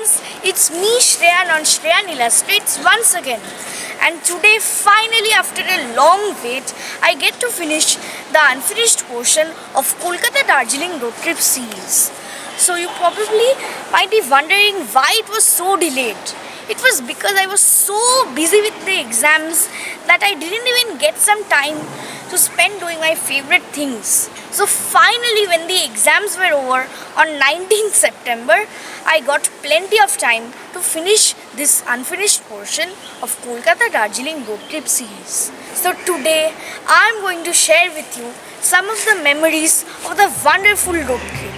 friends, it's me Shreyan on Shreyan Illustrates once again. And today finally after a long wait, I get to finish the unfinished portion of Kolkata Darjeeling road trip series. So you probably might be wondering why it was so delayed. It was because I was so busy with the exams that I didn't even get some time to spend doing my favorite things. So finally when the exams were over on 19th September, I got plenty of time to finish this unfinished portion of Kolkata Darjeeling road trip series. So today I am going to share with you some of the memories of the wonderful road trip.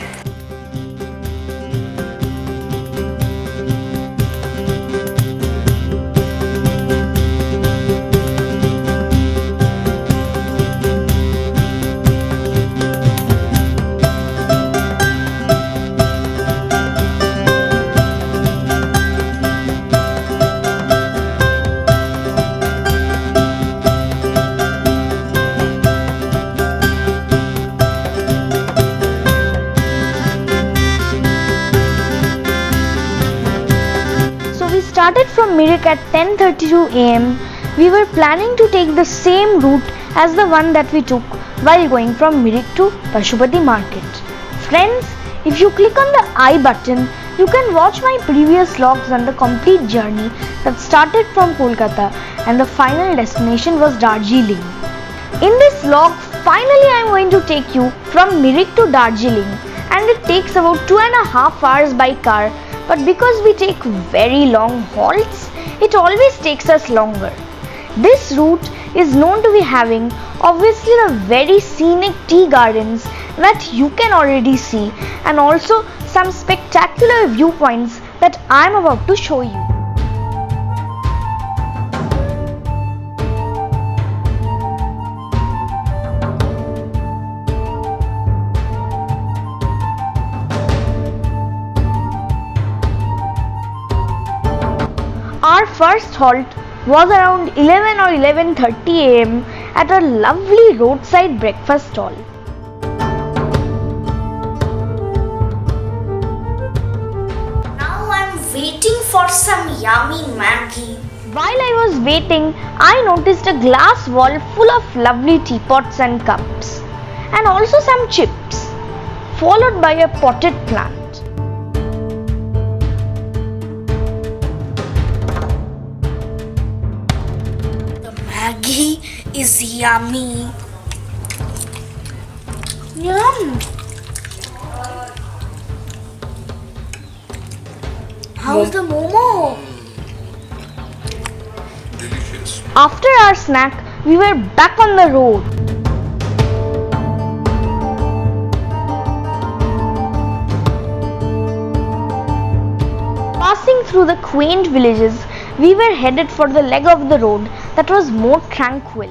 Started from Mirik at 10:32 am. We were planning to take the same route as the one that we took while going from Mirik to Pashupati Market. Friends, if you click on the I button, you can watch my previous vlogs on the complete journey that started from Kolkata and the final destination was Darjeeling. In this vlog, finally I am going to take you from Mirik to Darjeeling, and it takes about 2.5 hours by car. But because we take very long halts, it always takes us longer. This route is known to be having obviously the very scenic tea gardens that you can already see, and also some spectacular viewpoints that I am about to show you. Our first halt was around 11 or 11:30 am at a lovely roadside breakfast stall. Now I'm waiting for some yummy Maggi. While I was waiting, I noticed a glass wall full of lovely teapots and cups, and also some chips, followed by a potted plant. Maggi is yummy. Yum. How's the momo? Delicious. After our snack, we were back on the road. Passing through the quaint villages, we were headed for the leg of the road that was more tranquil.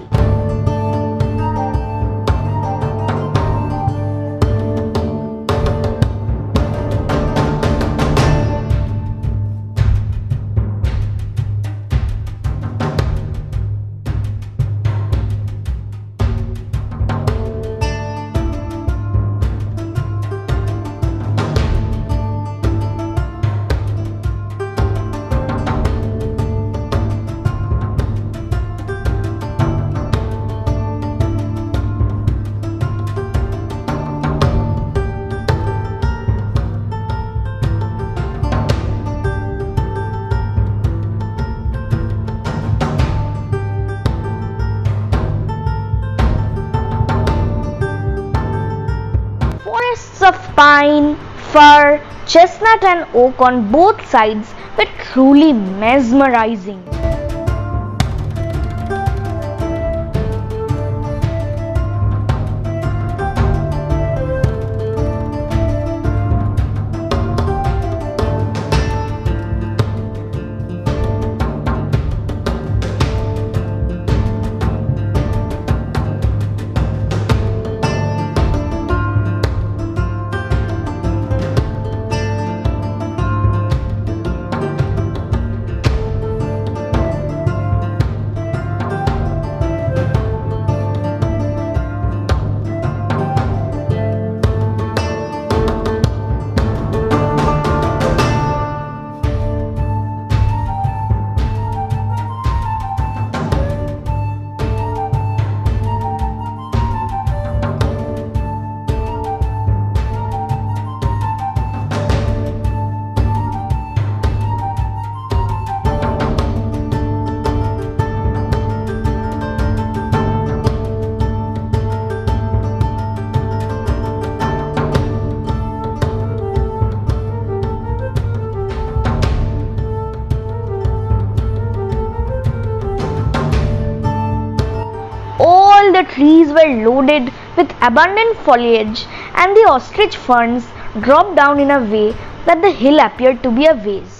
Of pine, fir, chestnut and oak on both sides were truly mesmerizing. were loaded with abundant foliage, and the ostrich ferns dropped down in a way that the hill appeared to be a vase.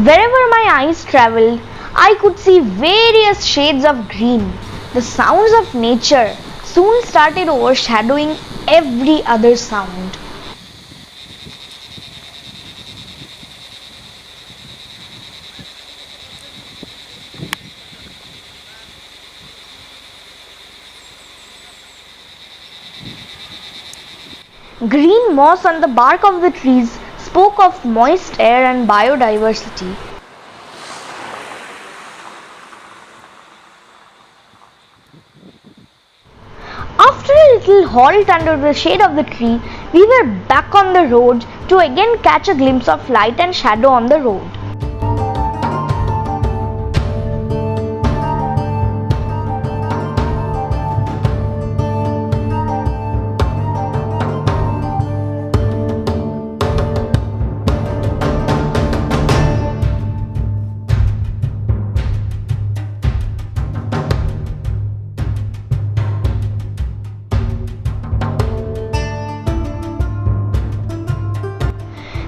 Wherever my eyes travelled, I could see various shades of green. The sounds of nature soon started overshadowing every other sound. Green moss on the bark of the trees spoke of moist air and biodiversity. After a little halt under the shade of the tree, we were back on the road to again catch a glimpse of light and shadow on the road.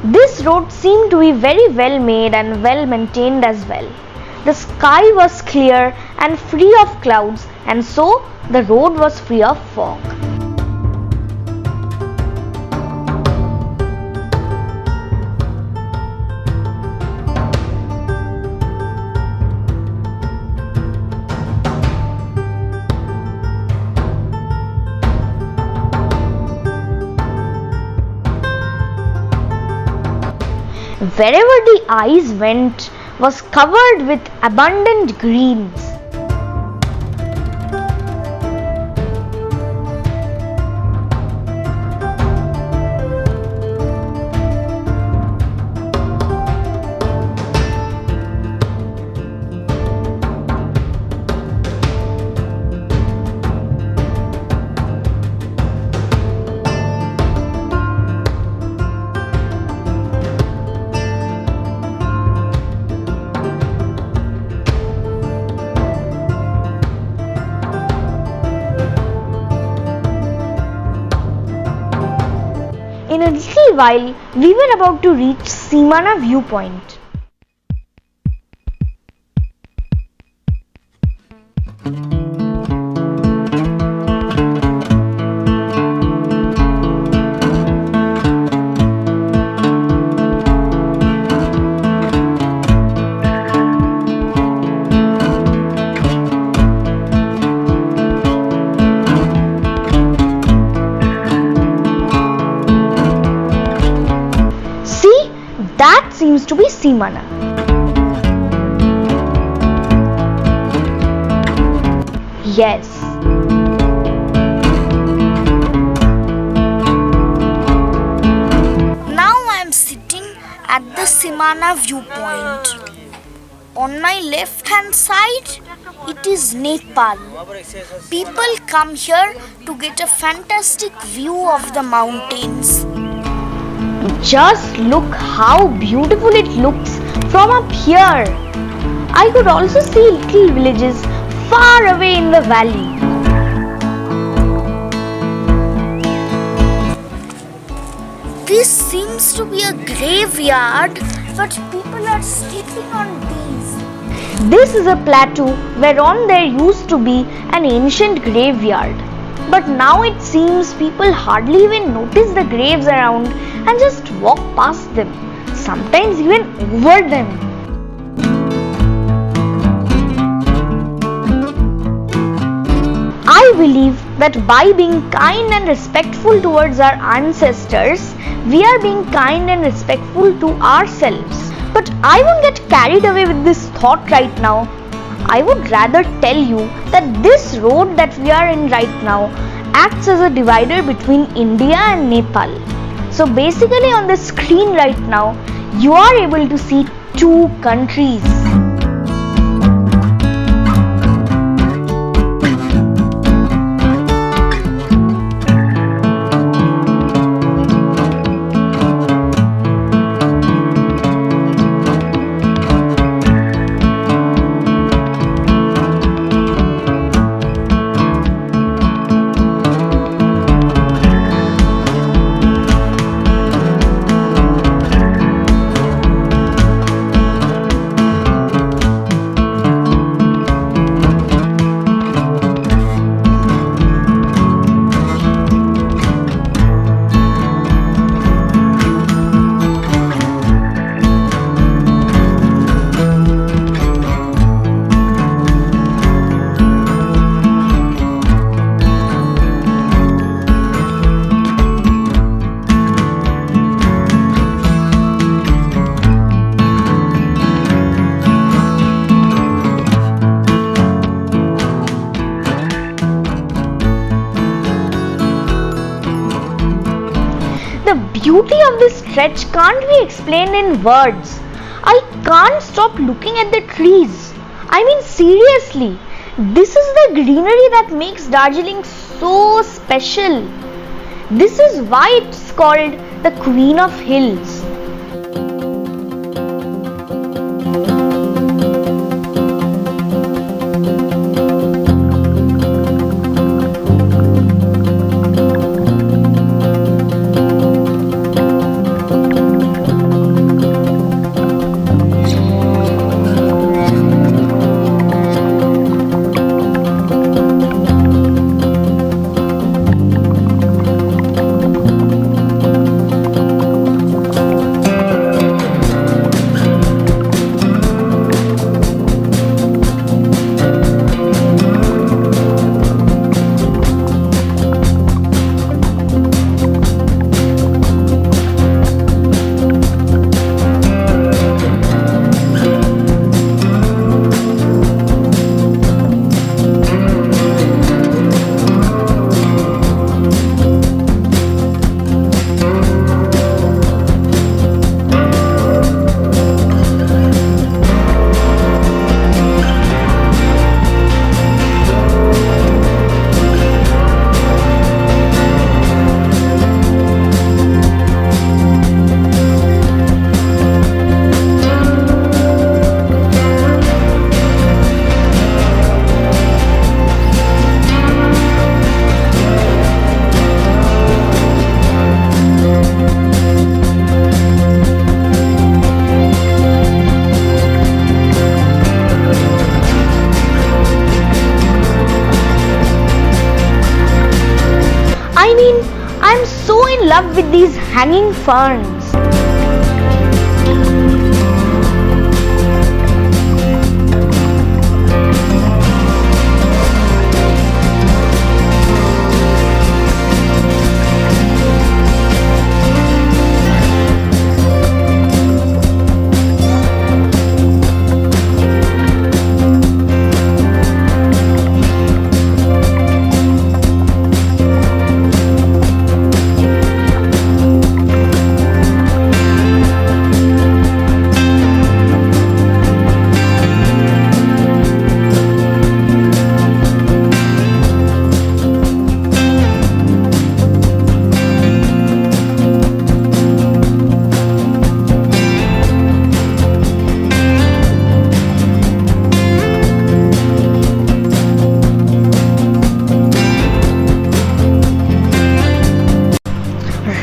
This road seemed to be very well made and well maintained as well. The sky was clear and free of clouds, and so the road was free of fog. Wherever the eyes went was covered with abundant greens. In a little while, we were about to reach Seemana viewpoint. That seems to be Seemana. Yes. Now I am sitting at the Seemana viewpoint. On my left hand side, it is Nepal. People come here to get a fantastic view of the mountains. Just look how beautiful it looks from up here. I could also see little villages far away in the valley. This seems to be a graveyard, but people are sleeping on these. This is a plateau whereon there used to be an ancient graveyard. But now it seems people hardly even notice the graves around and just walk past them, sometimes even over them. I believe that by being kind and respectful towards our ancestors, we are being kind and respectful to ourselves. But I won't get carried away with this thought right now. I would rather tell you that this road that we are in right now acts as a divider between India and Nepal. So basically on the screen right now, you are able to see two countries. beauty of this stretch can't be explained in words. I can't stop looking at the trees. I mean, seriously, this is the greenery that makes Darjeeling so special. This is why it's called the Queen of Hills. I'm so in love with these hanging ferns.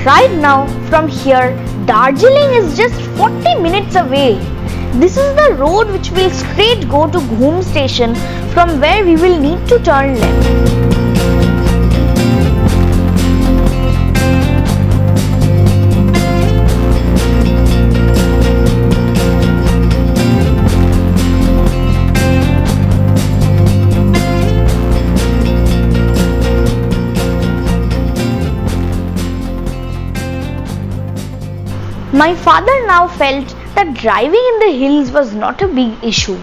Right now, from here, Darjeeling is just 40 minutes away. This is the road which will straight go to Ghoom station, from where we will need to turn left. My father now felt that driving in the hills was not a big issue.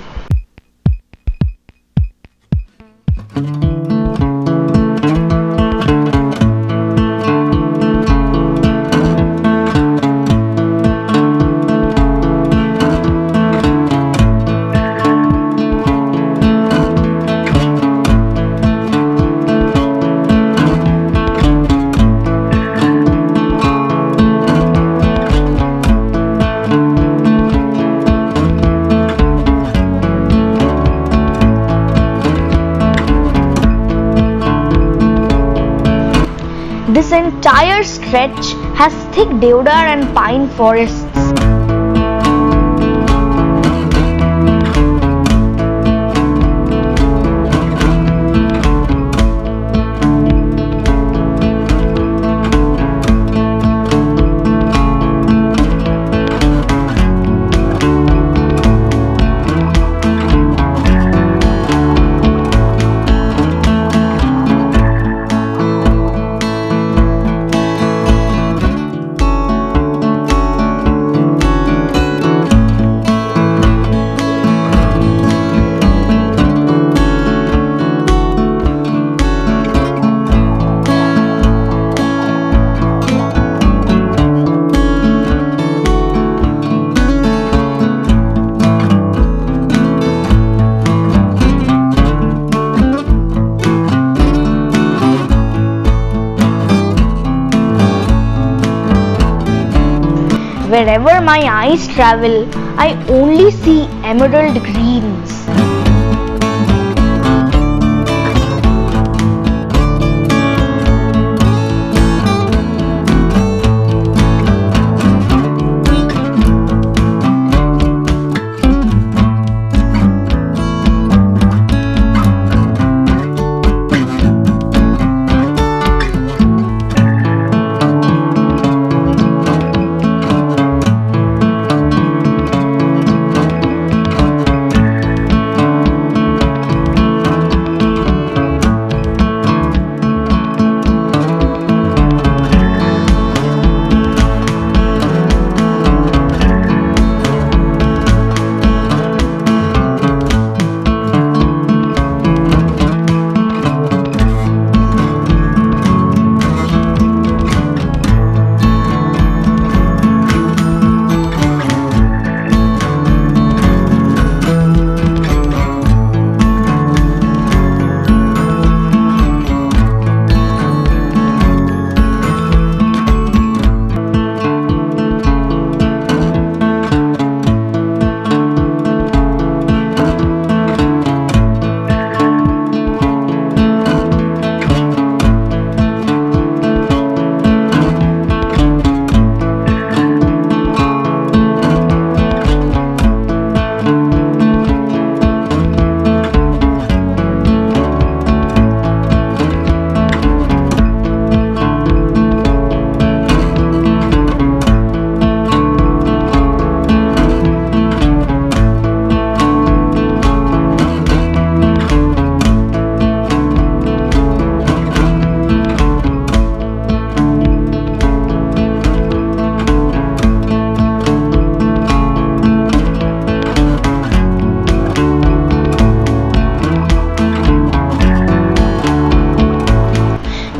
This entire stretch has thick deodar and pine forests. wherever my eyes travel, I only see emerald greens.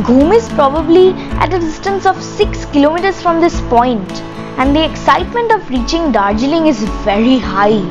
Ghoom is probably at a distance of 6 kilometers from this point, and the excitement of reaching Darjeeling is very high.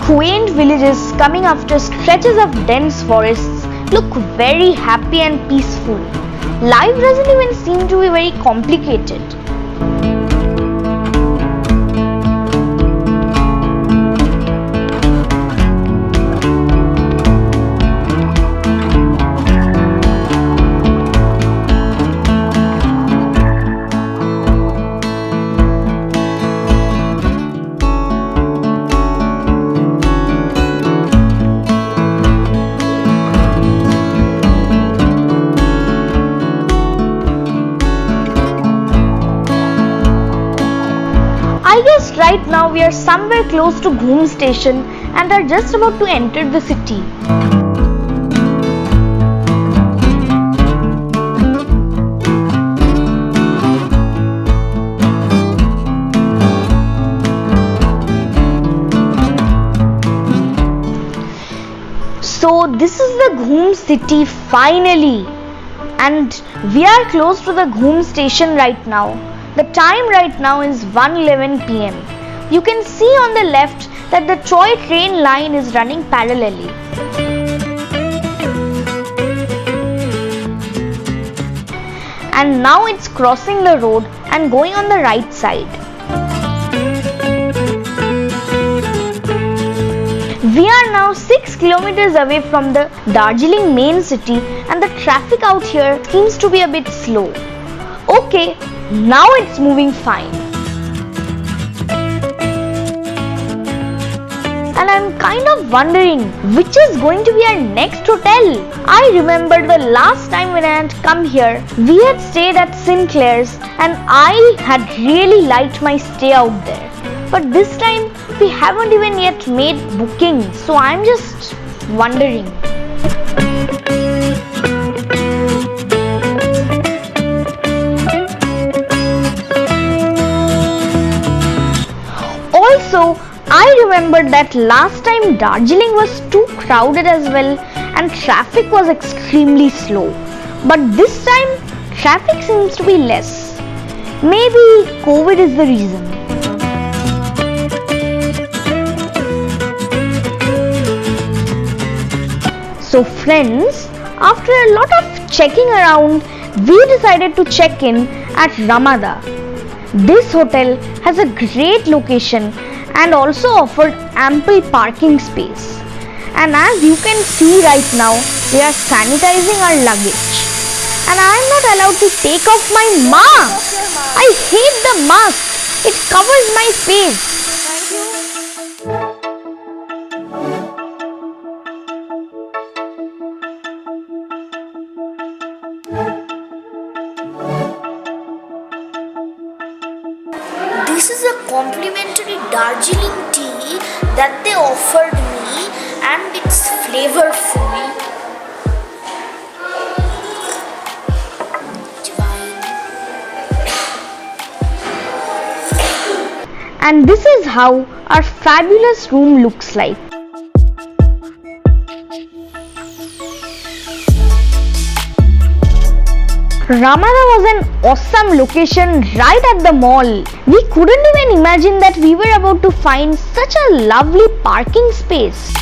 Quaint villages coming after stretches of dense forests look very happy and peaceful. Life doesn't even seem to be very complicated. I guess right now we are somewhere close to Ghoom station and are just about to enter the city. So this is the Ghoom City finally, and we are close to the Ghoom station right now. The time right now is 1:11 p.m. You can see on the left that the toy train line is running parallelly. And now it's crossing the road and going on the right side. We are now 6 kilometers away from the Darjeeling main city and the traffic out here seems to be a bit slow. Okay, now it's moving fine. And I'm kind of wondering which is going to be our next hotel. I remember the last time when I had come here, we had stayed at Sinclair's and I had really liked my stay out there. But this time we haven't even yet made booking, so I'm just wondering. Also, I remember that last time Darjeeling was too crowded as well and traffic was extremely slow. But this time traffic seems to be less. Maybe COVID is the reason. So friends, after a lot of checking around, we decided to check in at Ramada. This hotel has a great location and also offered ample parking space. And as you can see right now, we are sanitizing our luggage. And I am not allowed to take off my mask. I hate the mask. It covers my face. This is a complimentary Darjeeling tea that they offered me and it's flavorful. And this is how our fabulous room looks like. Ramada was an awesome location right at the mall. We couldn't even imagine that we were about to find such a lovely parking space.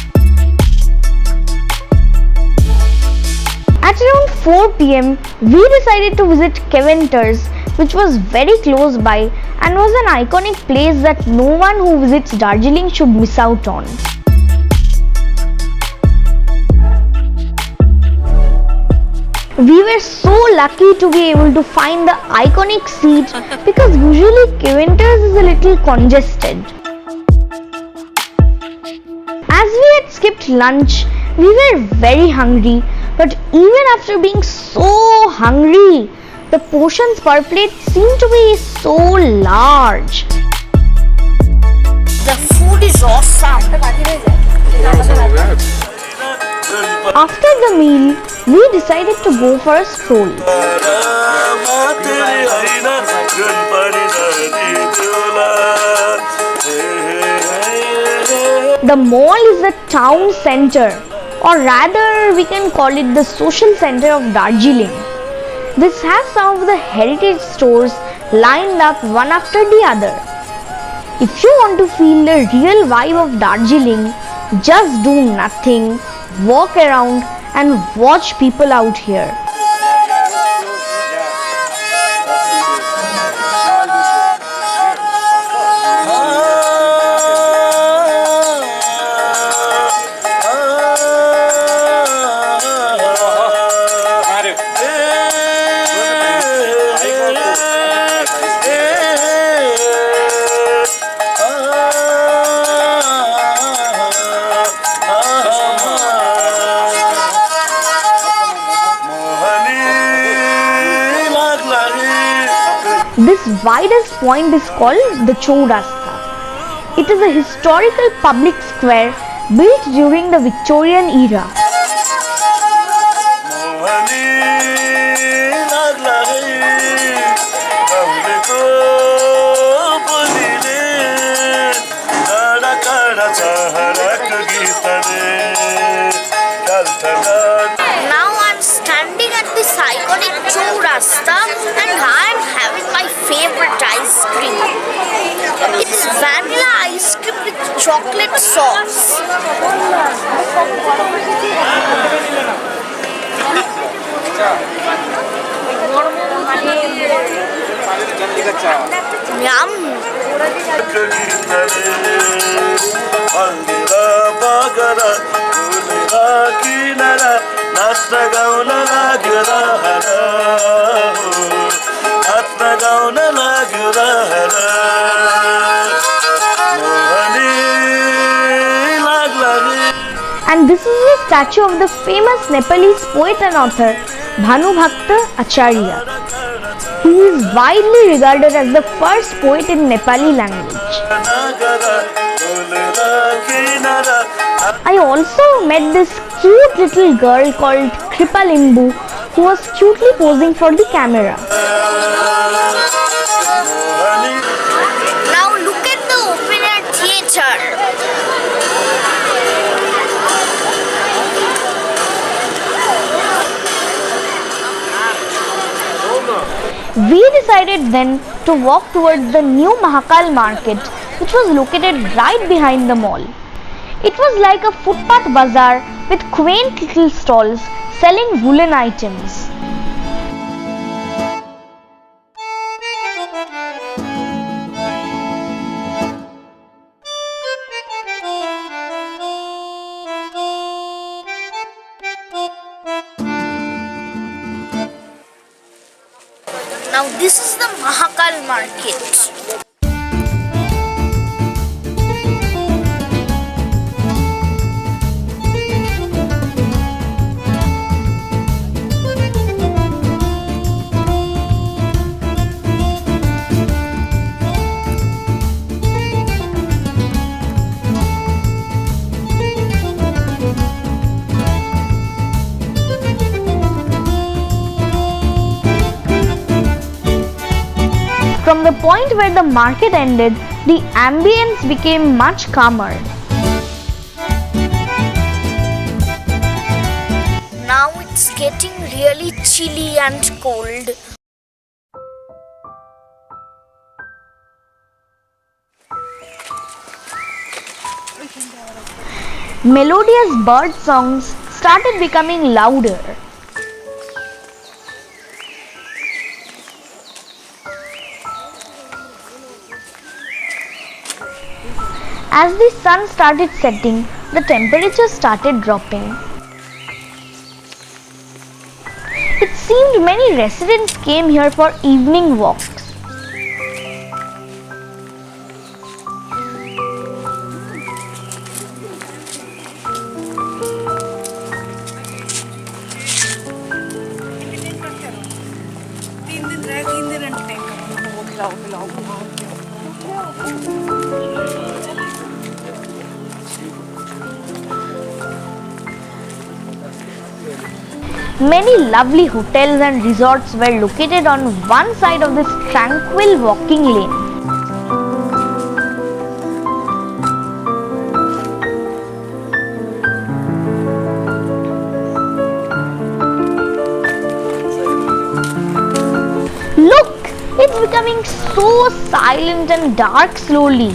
At around 4 p.m, we decided to visit Keventer's, which was very close by and was an iconic place that no one who visits Darjeeling should miss out on. We were so lucky to be able to find the iconic seat because usually Keventer's is a little congested. As we had skipped lunch, we were very hungry, but even after being so hungry, the portions per plate seemed to be so large. The food is awesome. After the meal, we decided to go for a stroll. The mall is the town center, or rather we can call it the social center of Darjeeling. This has some of the heritage stores lined up one after the other. If you want to feel the real vibe of Darjeeling, just do nothing, walk around and watch people out here. widest point is called the Chowrasta. It is a historical public square built during the Victorian era. Now I'm standing at this iconic Chowrasta and I'm having my favorite ice cream. It's vanilla ice cream with chocolate sauce. Yum! And this is a statue of the famous Nepalese poet and author Bhanubhakta Acharya. He is widely regarded as the first poet in Nepali language. I also met this cute little girl called Kripa Limbu who was cutely posing for the camera. Now look at the open air theatre. We decided then to walk towards the new Mahakal Market, which was located right behind the mall. It was like a footpath bazaar with quaint little stalls selling woolen items. Now this is the Mahakal Market. From the point where the market ended, the ambience became much calmer. Now it's getting really chilly and cold. Melodious bird songs started becoming louder. As the sun started setting, the temperature started dropping. It seemed many residents came here for evening walks. Many lovely hotels and resorts were located on one side of this tranquil walking lane. Look! It's becoming so silent and dark slowly.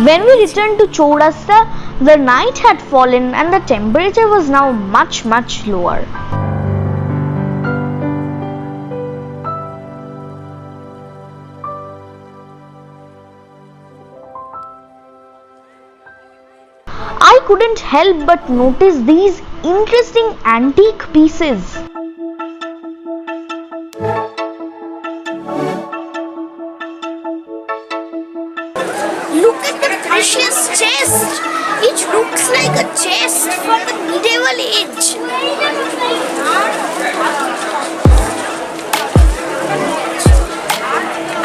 When we returned to Chowrasta, the night had fallen and the temperature was now much lower. I couldn't help but notice these interesting antique pieces. Look at the precious chest. It looks like a chest from the medieval age.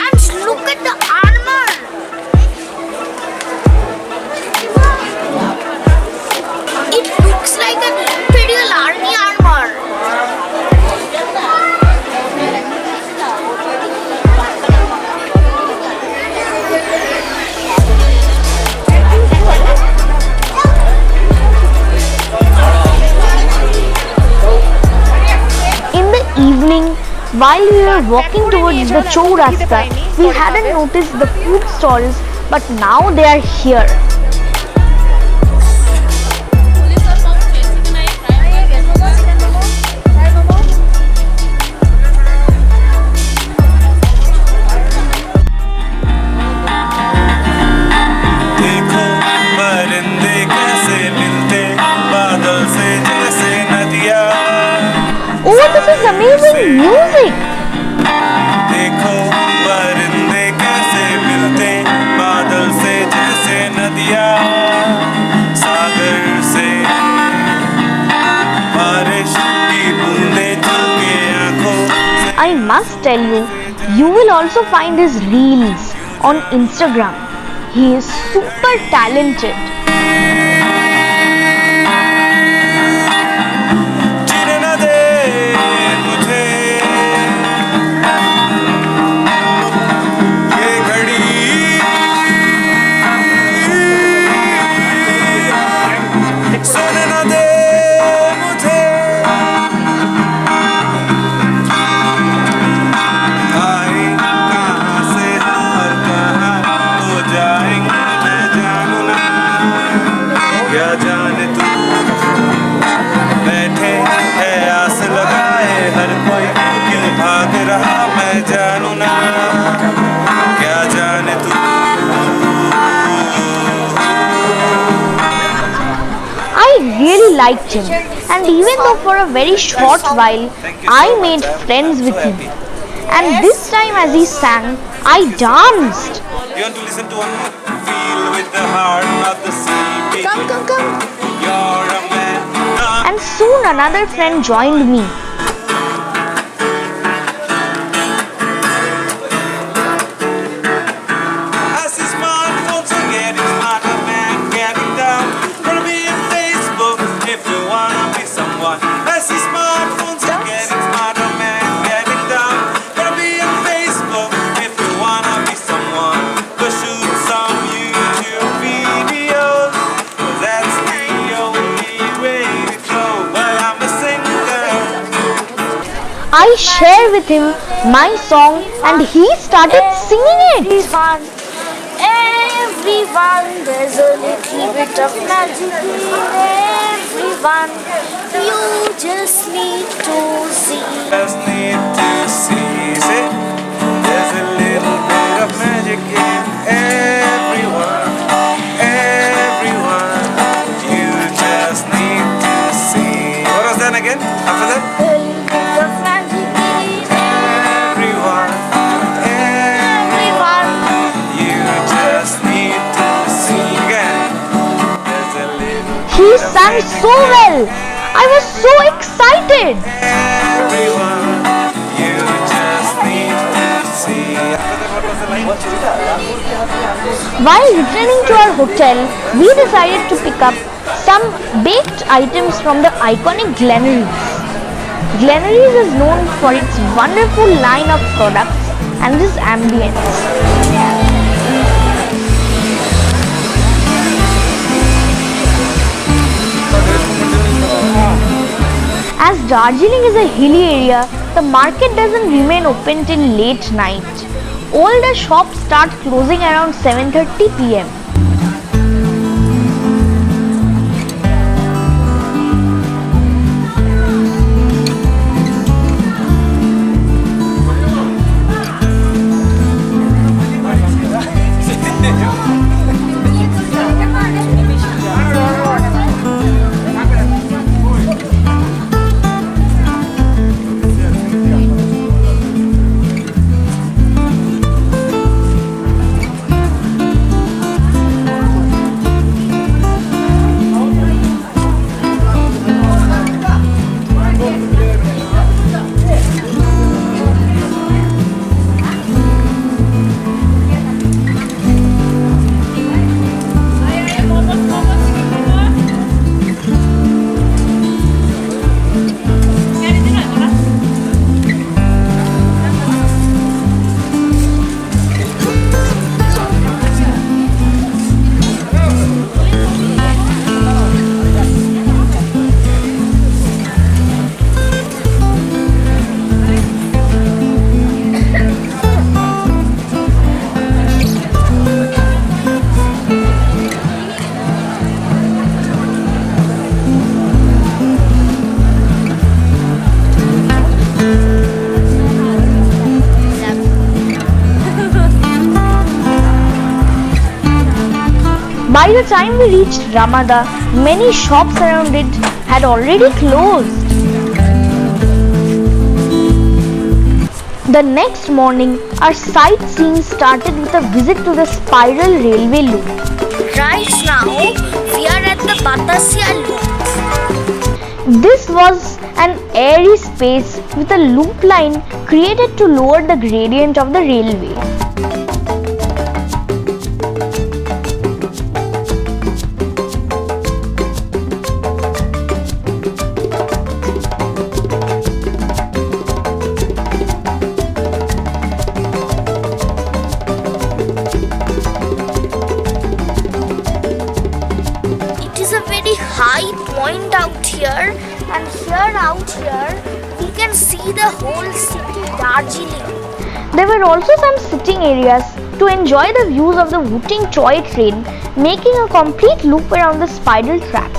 And look at the armor. It looks like an Imperial Army armor. Evening, while we were walking towards the Chowrasta, we hadn't noticed the food stalls, but now they are here. Oh, this is amazing music! देखो परिंदे कैसे मिलते बादल से जैसे नदियाँ सागर से बारिश की बूंदें चुके आँखों से I must tell you, you will also find his reels on Instagram. He is super talented. जीने न दे मुझे ये घड़ी सोने न दे मुझे आए कहाँ से और कहाँ हो जाएंगे मैं जानू ना क्या जाने तू बैठे है आस लगाए हर कोई क्यों भाग रहा मैं जानू ना क्या जाने तू I really liked him, and even though for a very short while, I made friends with him. And this time as he sang, I danced. You want to listen to one more? Feel with the heart of the sea. Come. You're a man. And soon another friend joined me. As the smartphones are getting smarter, man, getting down. Gonna be on Facebook if you wanna be someone. As the smartphones are getting smarter, man, getting down. Gonna be on Facebook if you wanna be someone. Go shoot some YouTube videos, 'cause that's the only way to go. But I'm a singer. I shared with him my song and he started singing it. Everyone, there's a little bit of magic in everyone. You just need to see. Just need to see, say, there's a little bit of magic in everyone, everyone. You just need to see. What was that again? After that? A little bit of magic in Everyone, everyone. you just need to see again. There's a little He sang so well. I was so excited. everyone, you just need to see. After that, what was the line? While returning to our hotel, we decided to pick up some baked items from the iconic Glenary. Glenary's is known for its wonderful line of products and its ambience. As Darjeeling is a hilly area, the market doesn't remain open till late night. All the shops start closing around 7:30 p.m. By the time we reached Ramada, many shops around it had already closed. The next morning, our sightseeing started with a visit to the spiral railway loop. Right now, we are at the Batasia Loop. This was an airy space with a loop line created to lower the gradient of the railway. High point out here, and out here we can see the whole city Darjeeling. There were also some sitting areas to enjoy the views of the wooting toy train, making a complete loop around the spiral track.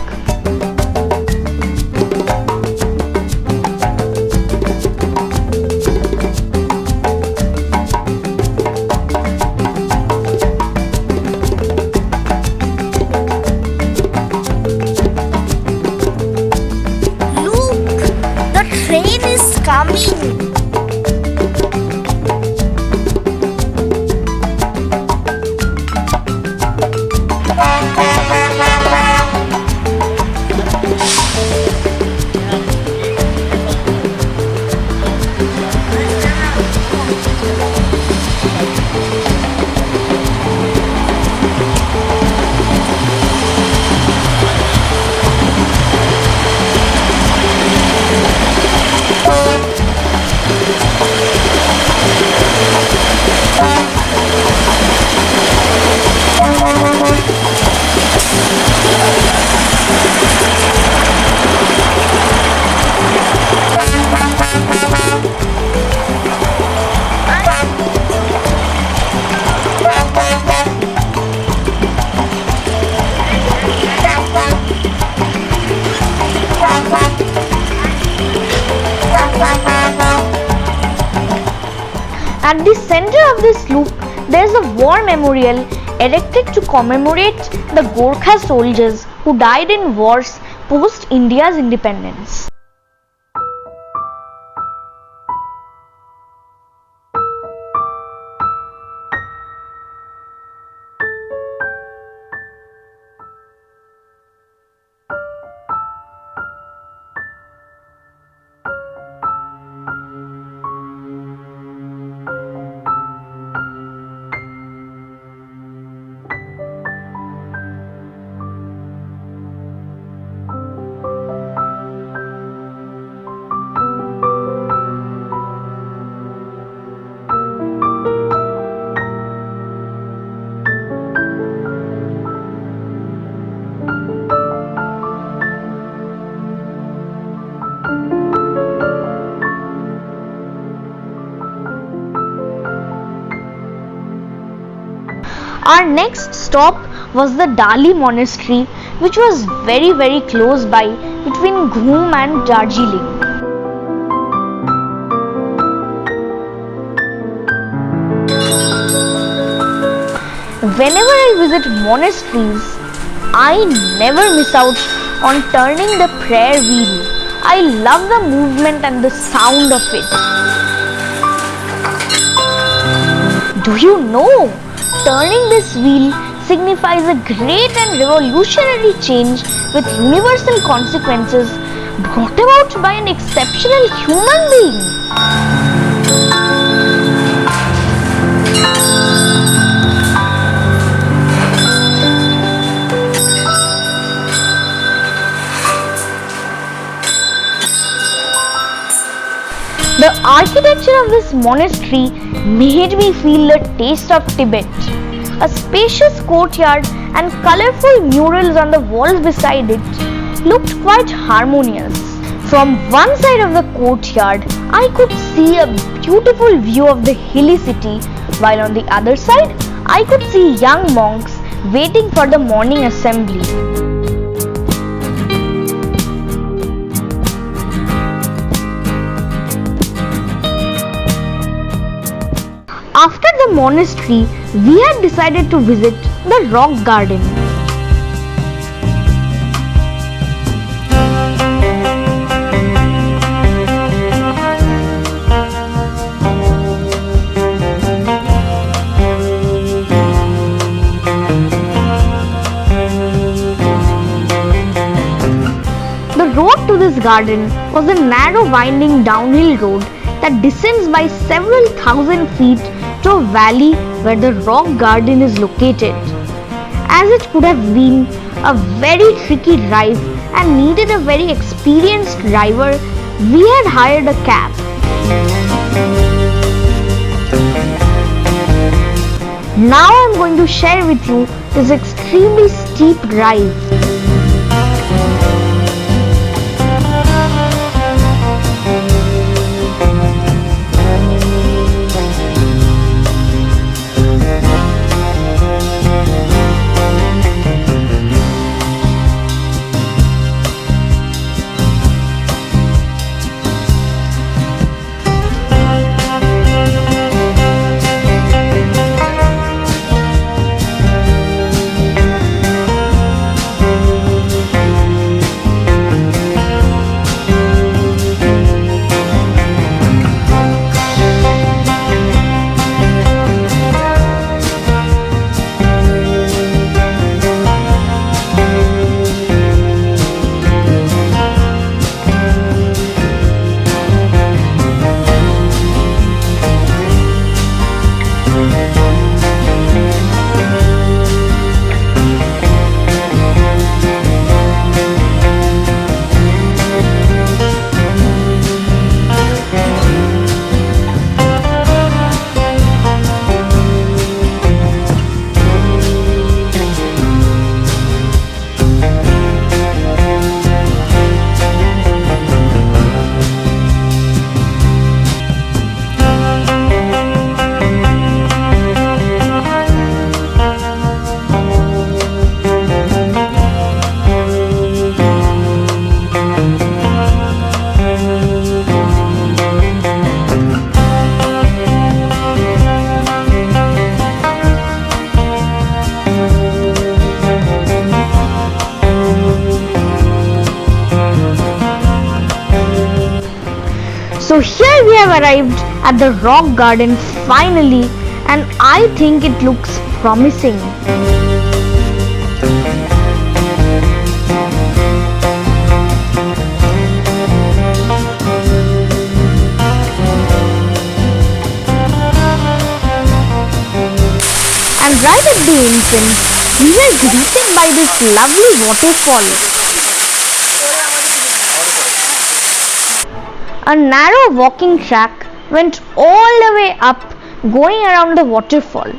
At the center of this loop, there is a war memorial erected to commemorate the Gorkha soldiers who died in wars post India's independence. Our next stop was the Dali Monastery, which was very close by between Ghoom and Darjeeling. Whenever I visit monasteries, I never miss out on turning the prayer wheel. I love the movement and the sound of it. Do you know? Turning this wheel signifies a great and revolutionary change with universal consequences brought about by an exceptional human being. The architecture of this monastery made me feel the taste of Tibet. A spacious courtyard and colorful murals on the walls beside it looked quite harmonious. From one side of the courtyard, I could see a beautiful view of the hilly city, while on the other side, I could see young monks waiting for the morning assembly. After the monastery, we had decided to visit the rock garden. garden was a narrow winding downhill road that descends by several thousand feet to a valley where the rock garden is located. As it could have been a very tricky drive and needed a very experienced driver, we had hired a cab. Now I'm going to share with you this extremely steep drive. So here we have arrived at the rock garden finally, and I think it looks promising. And right at the entrance, we were greeted by this lovely waterfall. A narrow walking track went all the way up, going around the waterfall.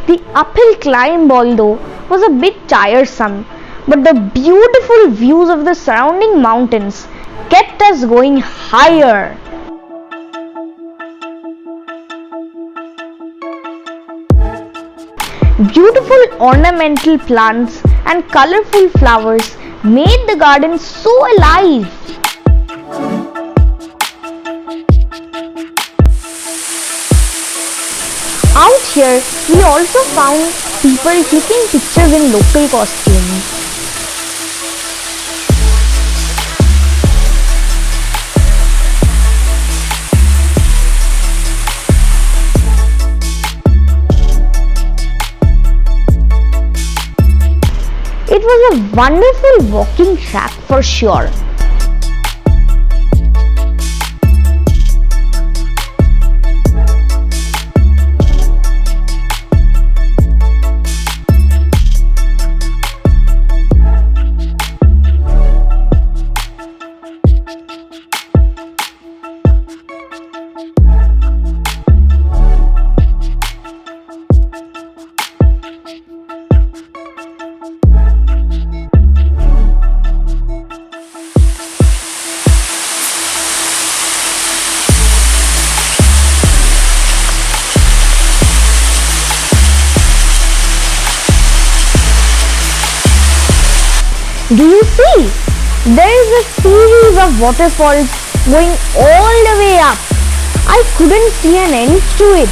The uphill climb, although, was a bit tiresome, but the beautiful views of the surrounding mountains kept us going higher. Beautiful ornamental plants and colorful flowers made the garden so alive. Out here, we also found people clicking pictures in local costumes. It was a wonderful walking track for sure. Do you see? There is a series of waterfalls going all the way up. I couldn't see an end to it.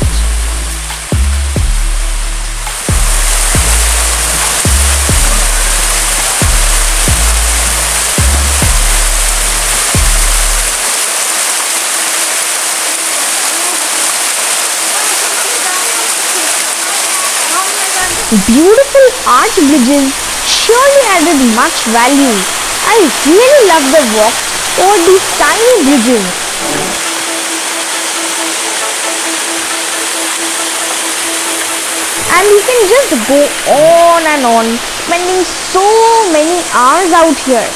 Beautiful arch bridges surely added much value. I really love the walk over these tiny bridges. And you can just go on and on, spending so many hours out here.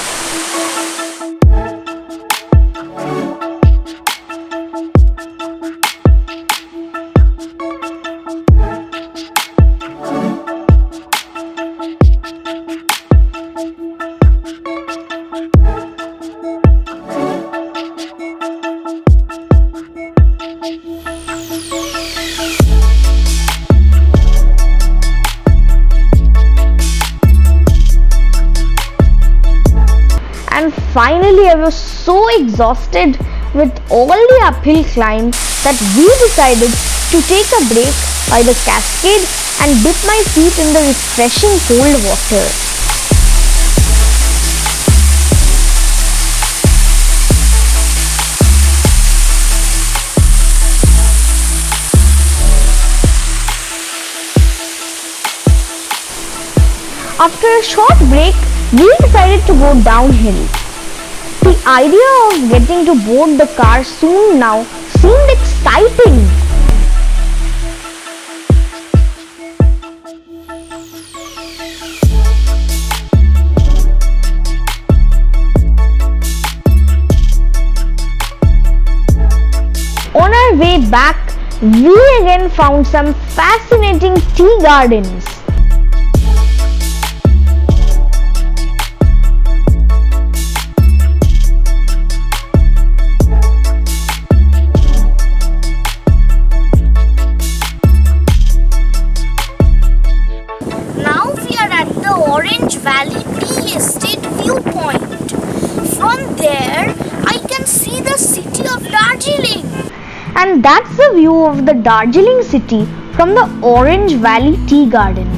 And finally, I was so exhausted with all the uphill climb that we decided to take a break by the cascade and dip my feet in the refreshing cold water. After a short break, we decided to go downhill. The idea of getting to board the car soon now seemed exciting. On our way back, we again found some fascinating tea gardens. Valley Tea Estate viewpoint. From there, I can see the city of Darjeeling. And that's the view of the Darjeeling city from the Orange Valley Tea Garden.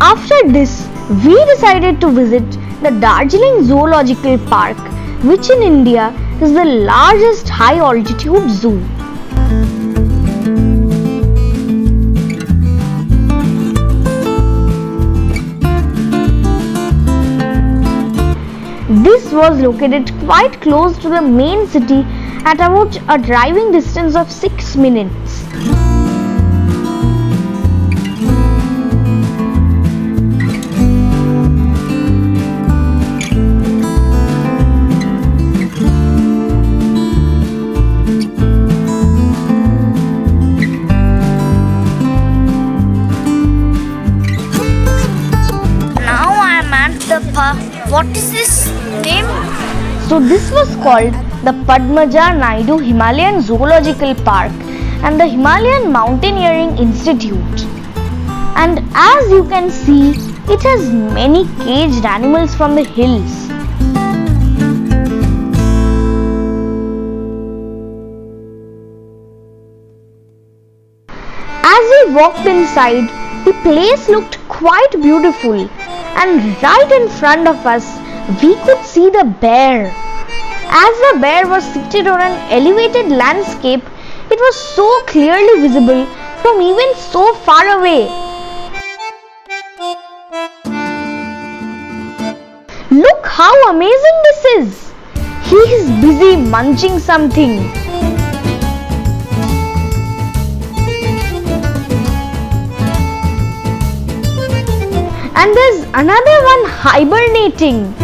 After this, we decided to visit the Darjeeling Zoological Park, which in India is the largest high altitude zoo. This was located quite close to the main city at about a driving distance of 6 minutes. What is this name? So this was called the Padmaja Naidu Himalayan Zoological Park and the Himalayan Mountaineering Institute. And as you can see, it has many caged animals from the hills. As we walked inside, the place looked quite beautiful. And right in front of us, we could see the bear. As the bear was seated on an elevated landscape, it was so clearly visible from even so far away. Look how amazing this is! He is busy munching something. And there's another one hibernating.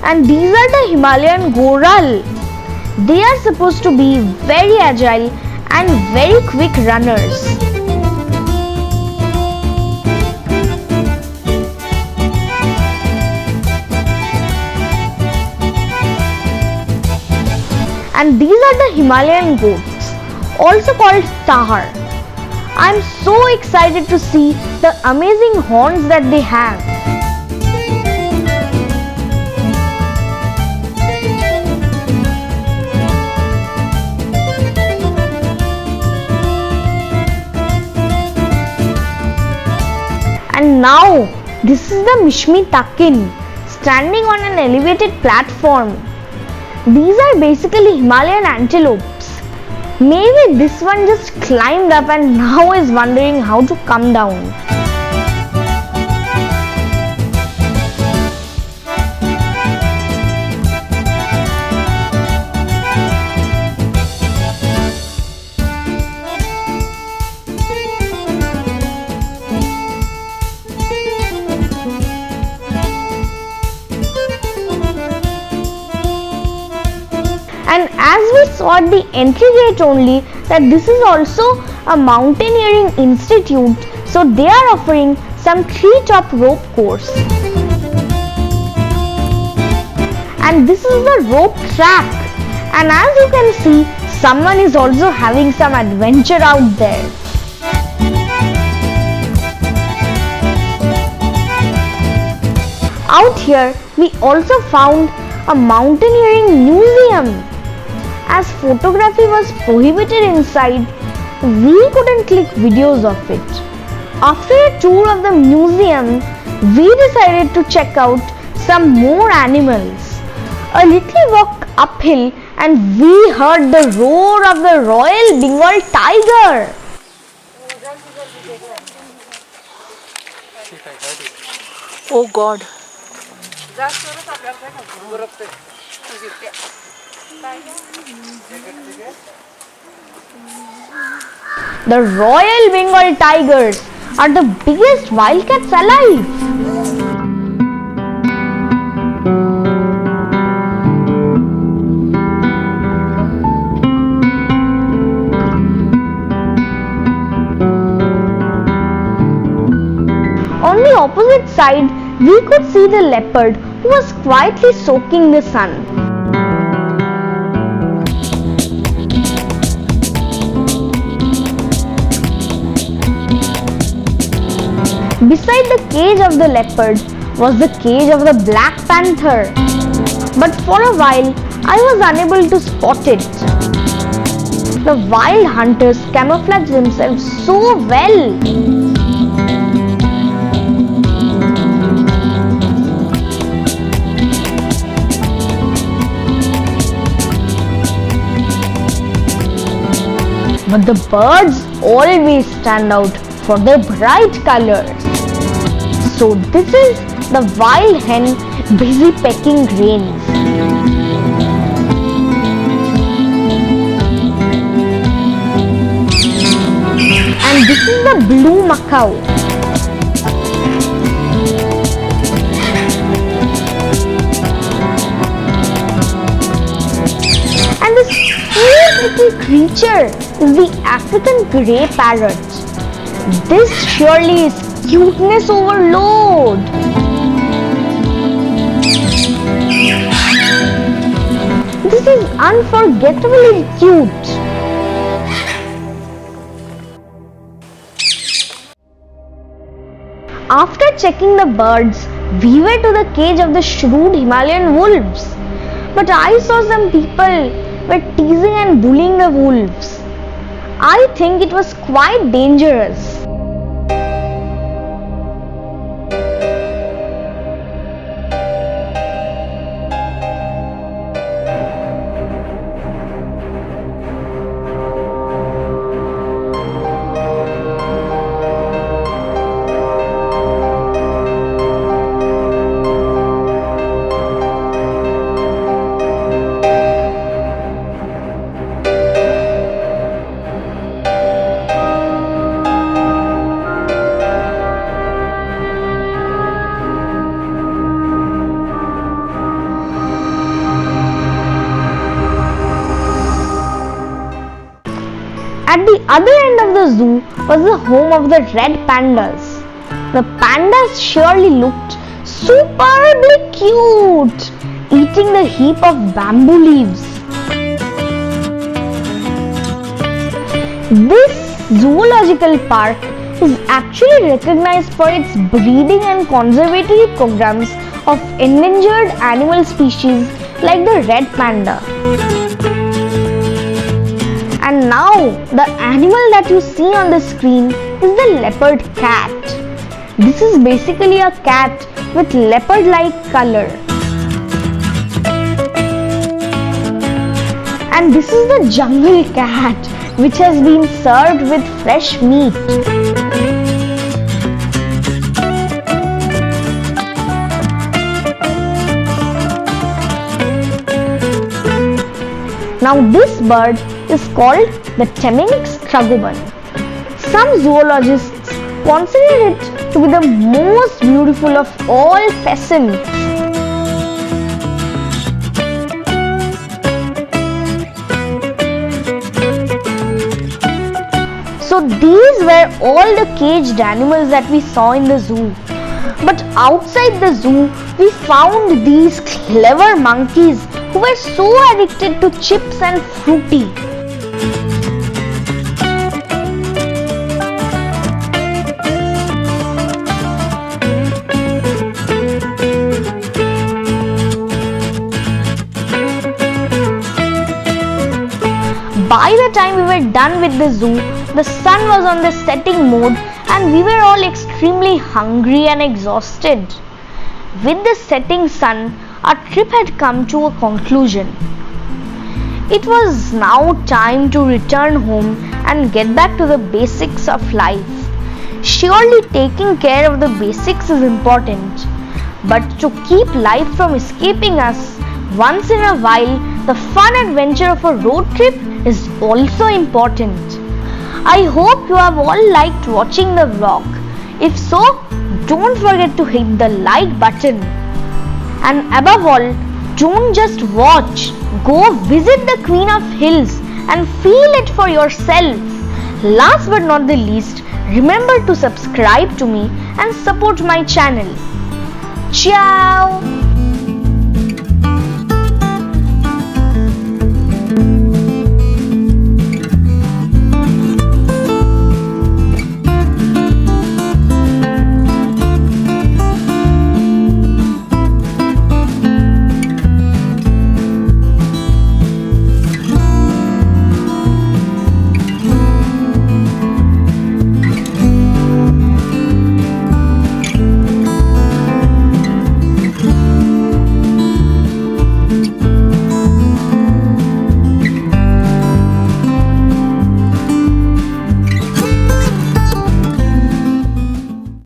And these are the Himalayan goral. They are supposed to be very agile and very quick runners. And these are the Himalayan goats, also called tahar. I'm so excited to see the amazing horns that they have. now, this is the Mishmi Takin, standing on an elevated platform. These are basically Himalayan antelopes. Maybe this one just climbed up and now is wondering how to come down. And as we saw at the entry gate only that this is also a mountaineering institute, so they are offering some treetop rope course. And this is the rope track, and as you can see, someone is also having some adventure out there. Out here we also found a mountaineering museum. As photography was prohibited inside, we couldn't click videos of it. After a tour of the museum, we decided to check out some more animals. A little walk uphill and we heard the roar of the Royal Bengal tiger. Oh God. The Royal Bengal tigers are the biggest wildcats alive. On the opposite side, we could see the leopard who was quietly soaking the sun. Beside the cage of the leopard was the cage of the black panther. But for a while, I was unable to spot it. The wild hunters camouflage themselves so well. But the birds always stand out for their bright colors. So this is the wild hen busy pecking grains. And this is the blue macaw. And this cute little creature is the African grey parrot. This surely is cuteness overload. This is unforgettably cute. After checking the birds, we went to the cage of the shrewd Himalayan wolves. But I saw some people were teasing and bullying the wolves. I think it was quite dangerous. At the other end of the zoo was the home of the red pandas. The pandas surely looked superbly cute, eating the heap of bamboo leaves. This zoological park is actually recognized for its breeding and conservatory programs of endangered animal species like the red panda. And now the animal that you see on the screen is the leopard cat. This is basically a cat with leopard-like color. And this is the jungle cat, which has been served with fresh meat. Now this bird is called the Temminck's Tragoban. Some zoologists consider it to be the most beautiful of all pheasants. So these were all the caged animals that we saw in the zoo. But outside the zoo, we found these clever monkeys who were so addicted to chips and fruity. By the time we were done with the zoo, the sun was on the setting mode and we were all extremely hungry and exhausted. With the setting sun, our trip had come to a conclusion. It was now time to return home and get back to the basics of life. Surely taking care of the basics is important, but to keep life from escaping us, once in a while, the fun adventure of a road trip is also important. I hope you have all liked watching the vlog. If so, don't forget to hit the like button. And above all, don't just watch. Go visit the Queen of Hills and feel it for yourself. Last but not the least, remember to subscribe to me and support my channel. Ciao!